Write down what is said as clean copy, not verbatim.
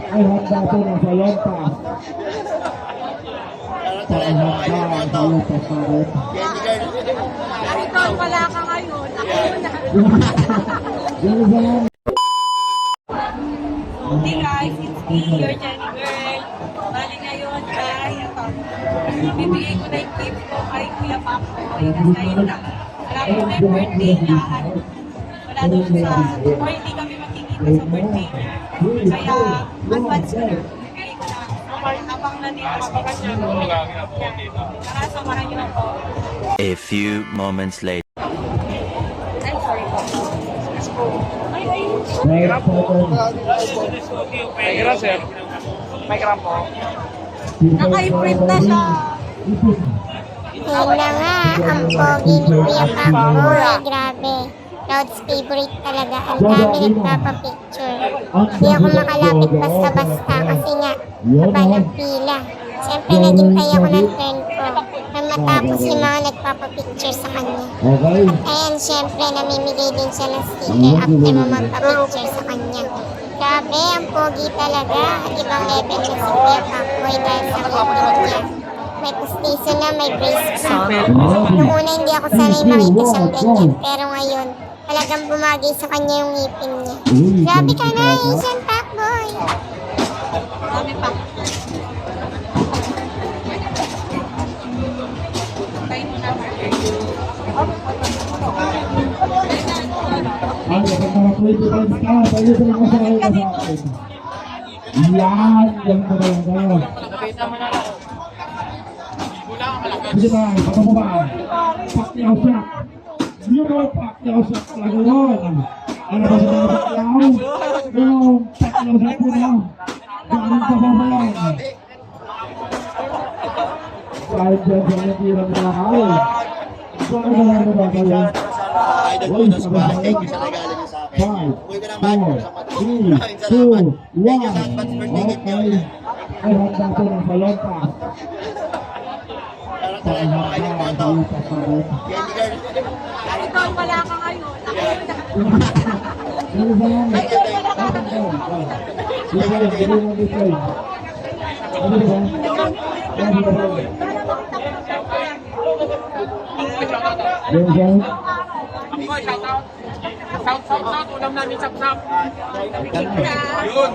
ay handa po ng salenta. Paihanda sa lupas na rin. Ikaw wala ka ngayon. Ako na. Hey guys, it's me, your Jenny girl. Bali ngayon ay bibigay ko na yung gift ko kay Kuya Papoy. Kasi yun na, alam ko na yung birthday niya. Wala daw siya or hindi kami magkikita sa birthday niya. Kaya advance ko na. Bibigay ko na. Habang nandito kami. Tara, samahan niyo ako. A few moments later. I'm sorry po. Ay. May gram, sir. May gram po. Naka-imprint na siya. Yun na nga, ang pogi ni Kuya Papoy. Grabe. Cloud's favorite talaga. Ang dami nagpapapicture. Hindi ako makalapit basta-basta kasi nga, haba ng pila. Siyempre, naghintay ako ng turn ko na matapos yung mga nagpapapicture sa kanya. Okay. Ayan, siyempre, namimigay din siya ng sticker after mo magpapicture sa kanya. Grabe, ang pogi talaga. Ibang level na si Kuya Papoy dahil sa ngipin niya. May pustiso na, may brace pa. Noong una, hindi ako sanay makita siyang ganyan. Pero ngayon, talagang bumagay sa kanya yung ngipin niya. Grabe ka na, Asian Papoy! Dami pa. Tayo muna. Ay, kapag mga 20 points ka, pwede sa mga sakay ka sa akin. Yan, yan ko na lang kayo. Sige ba, pagkababa. Pakyaw siya. Yun o, pakyaw siya talaga yun. Ano ba sa mga pakyaw? Yung pakyaw siya po na. Galing pa ba yan? Kahit dyan sa mga tirang mga kayo. Saan na lang ba kayo? Idol ko sa bahay, thank you sa regalo niyo sa akin. Uwi ko ng bahay sa Maraming salamat. Thank you sa advance birthday gift niyo. Ay handa po ng salenta. Tara, kayo ng photo. Jenny girl. Ikaw wala ka ngayon. Ako na. Thank you, thank Shout out. Ulam namin sap-sap. Yun.